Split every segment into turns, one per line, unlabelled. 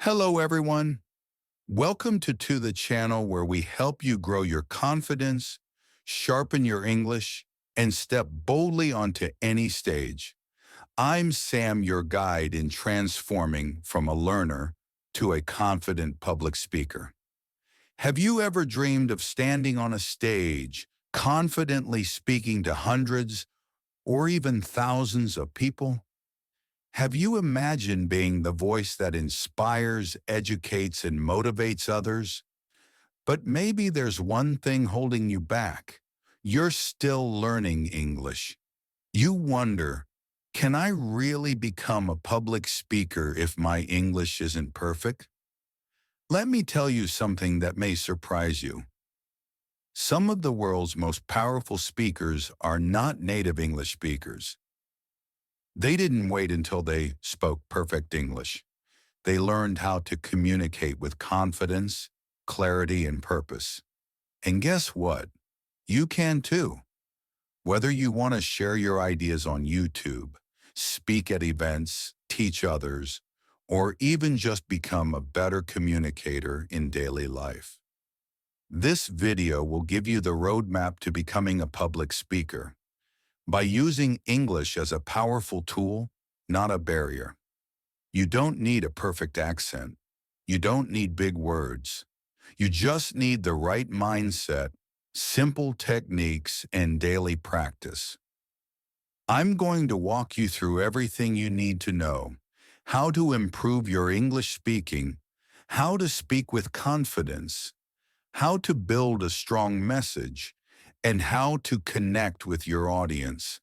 Hello, everyone. Welcome to the channel where we help you grow your confidence, sharpen your English, and step boldly onto any stage. I'm Sam, your guide in transforming from a learner to a confident public speaker. Have you ever dreamed of standing on a stage, confidently speaking to hundreds or even thousands of people? Have you imagined being the voice that inspires, educates, and motivates others? But maybe there's one thing holding you back. You're still learning English. You wonder, can I really become a public speaker if my English isn't perfect? Let me tell you something that may surprise you. Some of the world's most powerful speakers are not native English speakers. They didn't wait until they spoke perfect English. They learned how to communicate with confidence, clarity, and purpose. And guess what? You can too. Whether you want to share your ideas on YouTube, speak at events, teach others, or even just become a better communicator in daily life. This video will give you the roadmap to becoming a public speaker by using English as a powerful tool, not a barrier. You don't need a perfect accent. You don't need big words. You just need the right mindset, simple techniques, and daily practice. I'm going to walk you through everything you need to know: how to improve your English speaking, how to speak with confidence, how to build a strong message, and how to connect with your audience.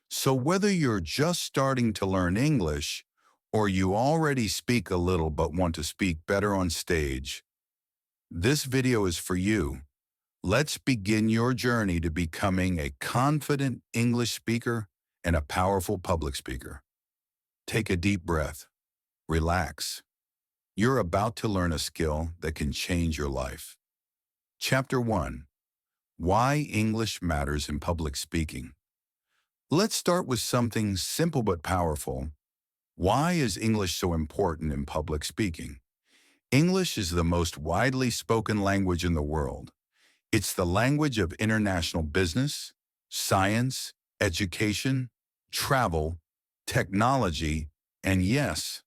So whether you're just starting to learn English or you already speak a little but want to speak better on stage, this video is for you. Let's begin your journey to becoming a confident English speaker and a powerful public speaker. Take a deep breath. Relax. You're about to learn a skill that can change your life. Chapter 1. Why English Matters in Public Speaking. Let's start with something simple but powerful. Why is English so important in public speaking? English is the most widely spoken language in the world. It's the language of international business, science, education, travel, technology, and yes,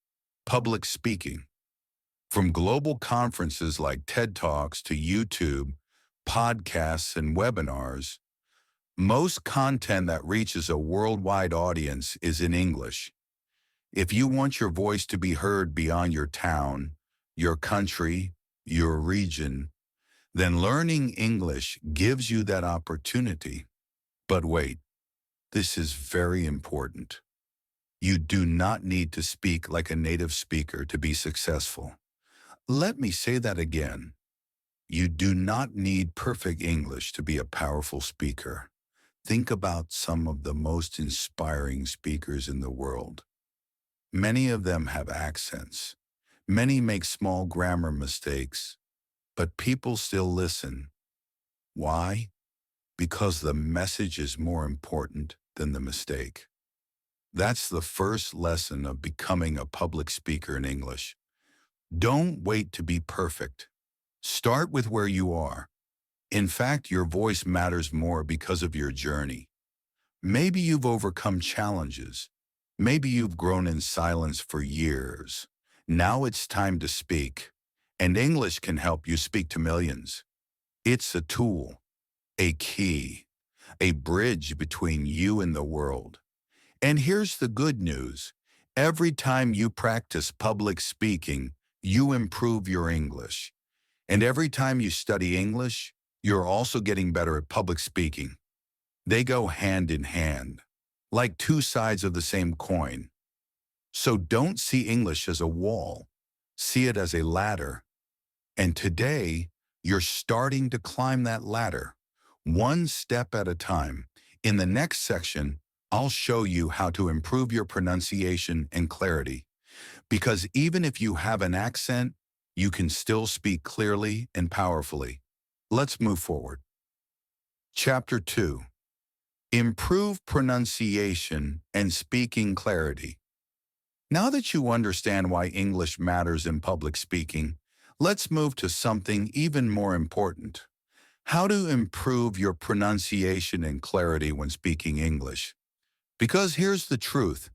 public speaking. From global conferences like TED Talks to YouTube, podcasts, and webinars, most content that reaches a worldwide audience is in English. If you want your voice to be heard beyond your town, your country, your region, then learning English gives you that opportunity. But wait, this is very important. You do not need to speak like a native speaker to be successful. Let me say that again. You do not need perfect English to be a powerful speaker. Think about some of the most inspiring speakers in the world. Many of them have accents. Many make small grammar mistakes, but people still listen. Why? Because the message is more important than the mistake. That's the first lesson of becoming a public speaker in English. Don't wait to be perfect. Start with where you are. In fact, your voice matters more because of your journey. Maybe you've overcome challenges. Maybe you've grown in silence for years. Now it's time to speak, and English can help you speak to millions. It's a tool, a key, a bridge between you and the world. And here's the good news. Every time you practice public speaking, you improve your English. And every time you study English, you're also getting better at public speaking. They go hand in hand, like two sides of the same coin. So don't see English as a wall. See it as a ladder. And today, you're starting to climb that ladder, one step at a time. In the next section, I'll show you how to improve your pronunciation and clarity. Because even if you have an accent, you can still speak clearly and powerfully. Let's move forward. Chapter 2. Improve pronunciation and speaking clarity. Now that you understand why English matters in public speaking, let's move to something even more important. How to improve your pronunciation and clarity when speaking English. Because here's the truth.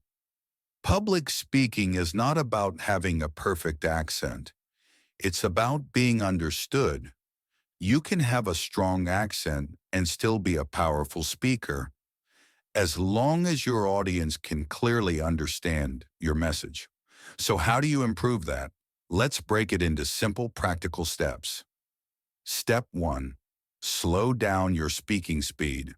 Public speaking is not about having a perfect accent. It's about being understood. You can have a strong accent and still be a powerful speaker, as long as your audience can clearly understand your message. So how do you improve that? Let's break it into simple, practical steps. Step 1. Slow down your speaking speed.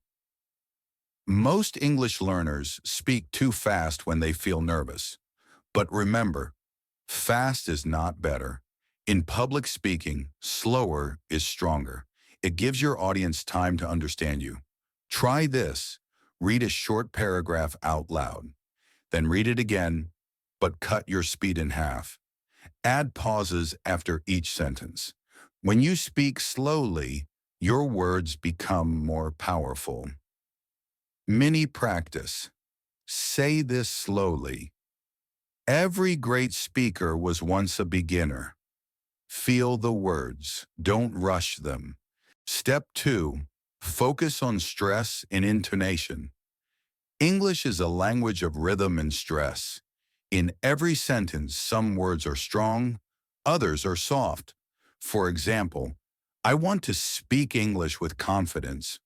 Most English learners speak too fast when they feel nervous. But remember, fast is not better. In public speaking, slower is stronger. It gives your audience time to understand you. Try this. Read a short paragraph out loud. Then read it again, but cut your speed in half. Add pauses after each sentence. When you speak slowly, your words become more powerful. Mini practice. Say this slowly. Every great speaker was once a beginner. Feel the words. Don't rush them. Step 2. Focus on stress and intonation. English is a language of rhythm and stress. In every sentence, some words are strong, others are soft. For example, I want to speak English with confidence.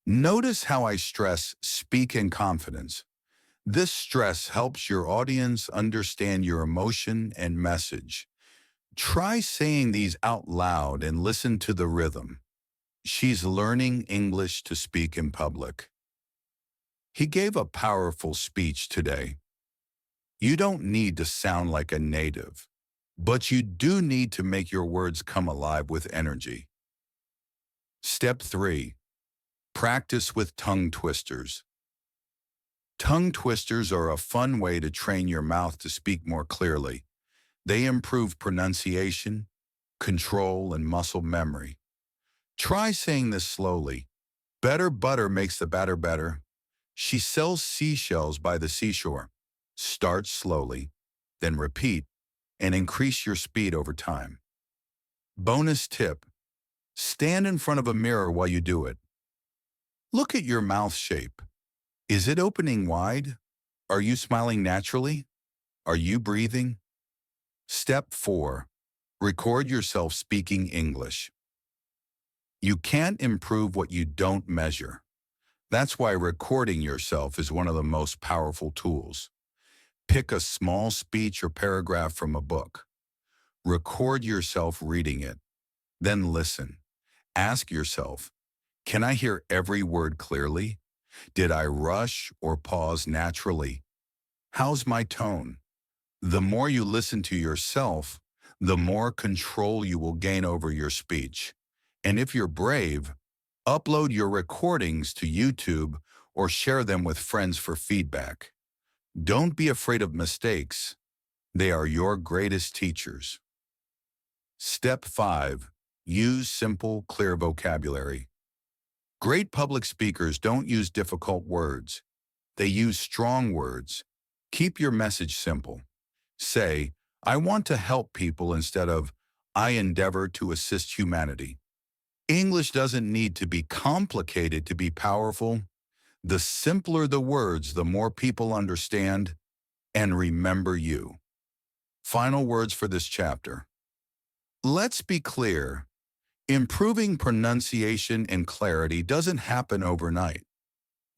Notice how I stress speak in confidence. This stress helps your audience understand your emotion and message. Try saying these out loud and listen to the rhythm. She's learning English to speak in public. He gave a powerful speech today. You don't need to sound like a native, but you do need to make your words come alive with energy. Step 3. Practice with tongue twisters. Tongue twisters are a fun way to train your mouth to speak more clearly. They improve pronunciation, control, and muscle memory. Try saying this slowly. Better butter makes the batter better. She sells seashells by the seashore. Start slowly, then repeat, and increase your speed over time. Bonus tip. Stand in front of a mirror while you do it. Look at your mouth shape. Is it opening wide? Are you smiling naturally? Are you breathing? Step 4. Record yourself speaking English. You can't improve what you don't measure. That's why recording yourself is one of the most powerful tools. Pick a small speech or paragraph from a book. Record yourself reading it. Then listen. Ask yourself, can I hear every word clearly? Did I rush or pause naturally? How's my tone? The more you listen to yourself, the more control you will gain over your speech. And if you're brave, upload your recordings to YouTube or share them with friends for feedback. Don't be afraid of mistakes. They are your greatest teachers. Step 5. Use simple, clear vocabulary. Great public speakers don't use difficult words. They use strong words. Keep your message simple. Say, I want to help people instead of, I endeavor to assist humanity. English doesn't need to be complicated to be powerful. The simpler the words, the more people understand and remember you. Final words for this chapter. Let's be clear. Improving pronunciation and clarity doesn't happen overnight.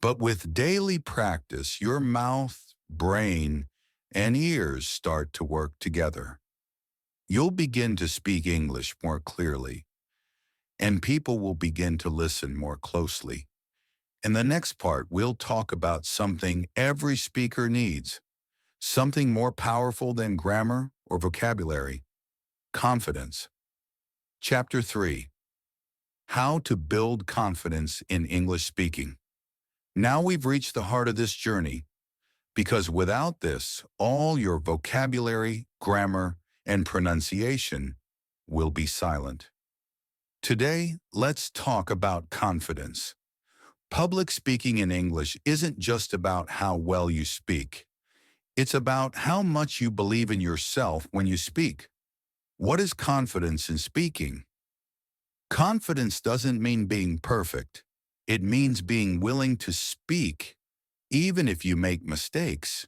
But with daily practice, your mouth, brain, and ears start to work together. You'll begin to speak English more clearly, and people will begin to listen more closely. In the next part, we'll talk about something every speaker needs, something more powerful than grammar or vocabulary: confidence. Chapter 3. How to build confidence in English speaking. Now we've reached the heart of this journey, because without this, all your vocabulary, grammar, and pronunciation will be silent. Today, let's talk about confidence. Public speaking in English isn't just about how well you speak. It's about how much you believe in yourself when you speak. What is confidence in speaking? Confidence doesn't mean being perfect. It means being willing to speak, even if you make mistakes.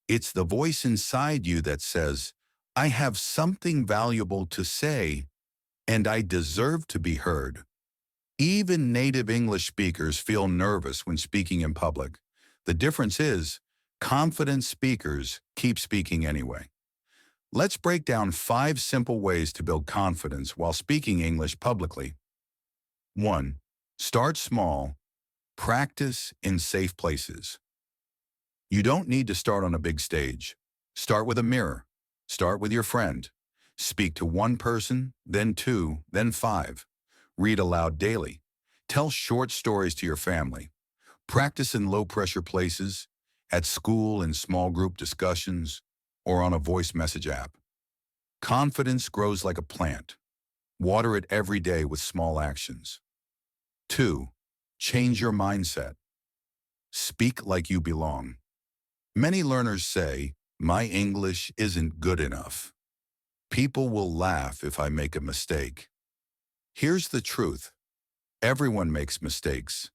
It's the voice inside you that says, I have something valuable to say, and I deserve to be heard. Even native English speakers feel nervous when speaking in public. The difference is, confident speakers keep speaking anyway. Let's break down 5 simple ways to build confidence while speaking English publicly. 1. Start small. Practice in safe places. You don't need to start on a big stage. Start with a mirror. Start with your friend. Speak to one person, then 2, then 5. Read aloud daily. Tell short stories to your family. Practice in low-pressure places, at school in small group discussions, or on a voice message app. Confidence grows like a plant. Water it every day with small actions. 2. Change your mindset. Speak like you belong. Many learners say, my English isn't good enough. People will laugh if I make a mistake. Here's the truth. Everyone makes mistakes.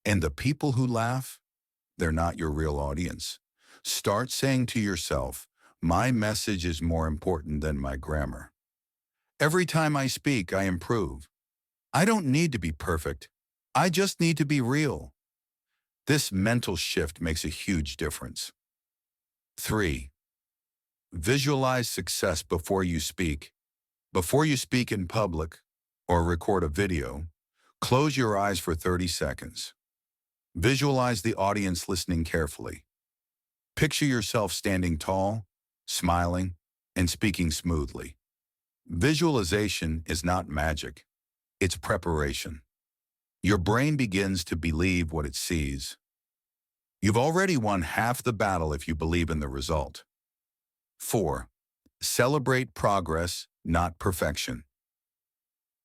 And the people who laugh, they're not your real audience. Start saying to yourself, my message is more important than my grammar. Every time I speak, I improve. I don't need to be perfect. I just need to be real. This mental shift makes a huge difference. 3. Visualize success before you speak. Before you speak in public or record a video, close your eyes for 30 seconds. Visualize the audience listening carefully. Picture yourself standing tall, smiling, and speaking smoothly. Visualization is not magic. It's preparation. Your brain begins to believe what it sees. You've already won half the battle if you believe in the result. 4. Celebrate progress, not perfection.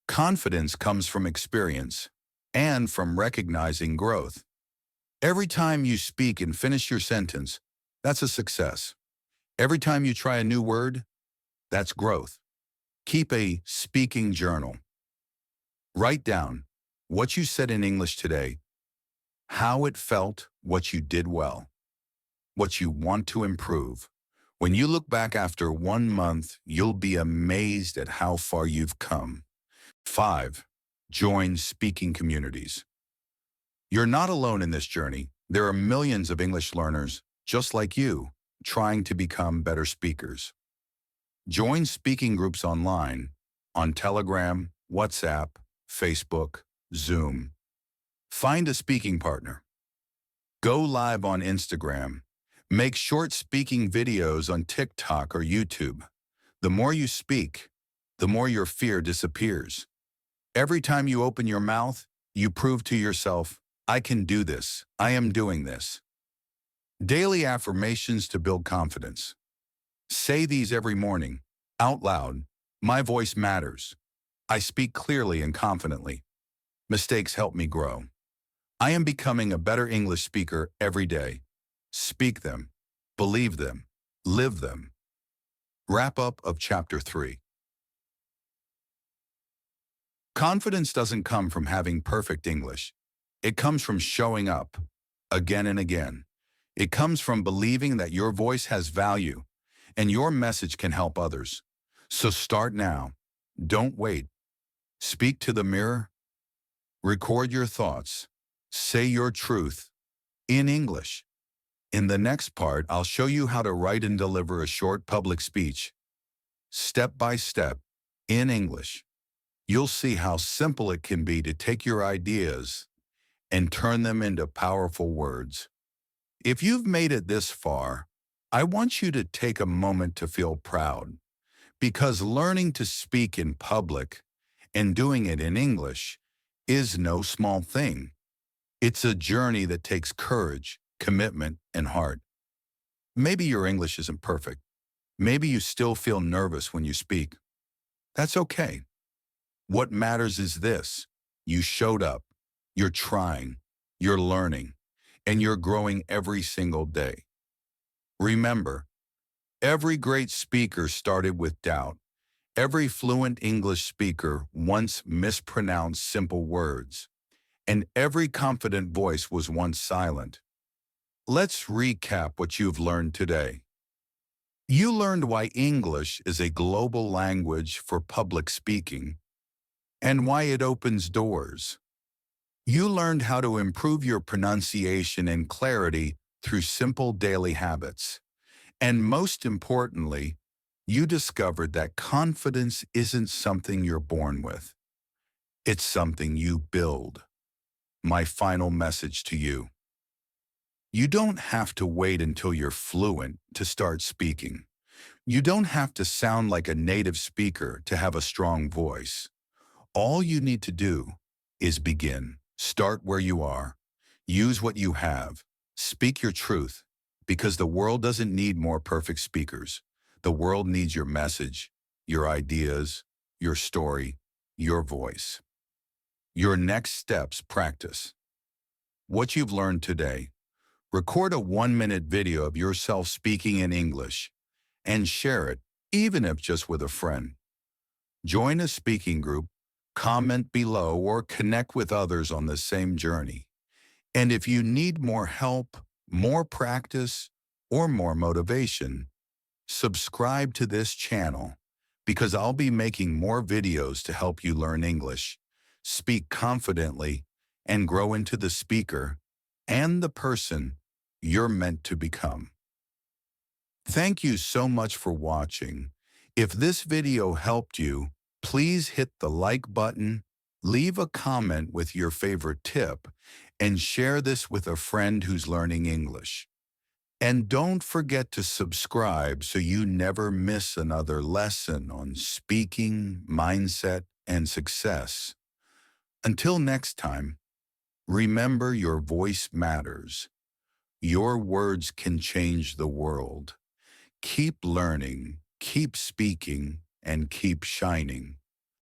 Confidence comes from experience and from recognizing growth. Every time you speak and finish your sentence, that's a success. Every time you try a new word, that's growth. Keep a speaking journal. Write down what you said in English today, how it felt, what you did well, what you want to improve. When you look back after 1 month, you'll be amazed at how far you've come. 5. Join speaking communities. You're not alone in this journey. There are millions of English learners, just like you, trying to become better speakers. Join speaking groups online, on Telegram, WhatsApp, Facebook, Zoom. Find a speaking partner. Go live on Instagram. Make short speaking videos on TikTok or YouTube. The more you speak, the more your fear disappears. Every time you open your mouth, you prove to yourself, I can do this. I am doing this. Daily affirmations to build confidence. Say these every morning, out loud. My voice matters. I speak clearly and confidently. Mistakes help me grow. I am becoming a better English speaker every day. Speak them, believe them, live them. Wrap up of Chapter 3. Confidence doesn't come from having perfect English. It comes from showing up, again and again. It comes from believing that your voice has value and your message can help others. So start now. Don't wait. Speak to the mirror. Record your thoughts. Say your truth in English. In the next part, I'll show you how to write and deliver a short public speech, step by step, in English. You'll see how simple it can be to take your ideas and turn them into powerful words. If you've made it this far, I want you to take a moment to feel proud, because learning to speak in public and doing it in English is no small thing. It's a journey that takes courage, commitment, and heart. Maybe your English isn't perfect. Maybe you still feel nervous when you speak. That's okay. What matters is this: you showed up, you're trying, you're learning, and you're growing every single day. Remember, every great speaker started with doubt. Every fluent English speaker once mispronounced simple words, and every confident voice was once silent. Let's recap what you've learned today. You learned why English is a global language for public speaking and why it opens doors. You learned how to improve your pronunciation and clarity through simple daily habits. And most importantly, you discovered that confidence isn't something you're born with. It's something you build. My final message to you. You don't have to wait until you're fluent to start speaking. You don't have to sound like a native speaker to have a strong voice. All you need to do is begin. Start where you are. Use what you have. Speak your truth, because the world doesn't need more perfect speakers. The world needs your message, your ideas, your story, your voice. Your next steps: practice what you've learned today. Record a 1-minute video of yourself speaking in English and share it, even if just with a friend. Join a speaking group, comment below, or connect with others on the same journey. And if you need more help, more practice, or more motivation, subscribe to this channel, because I'll be making more videos to help you learn English, speak confidently, and grow into the speaker and the person you're meant to become. Thank you so much for watching. If this video helped you, please hit the like button, leave a comment with your favorite tip, and share this with a friend who's learning English. And don't forget to subscribe so you never miss another lesson on speaking, mindset, and success. Until next time, remember, your voice matters. Your words can change the world. Keep learning, keep speaking, and keep shining.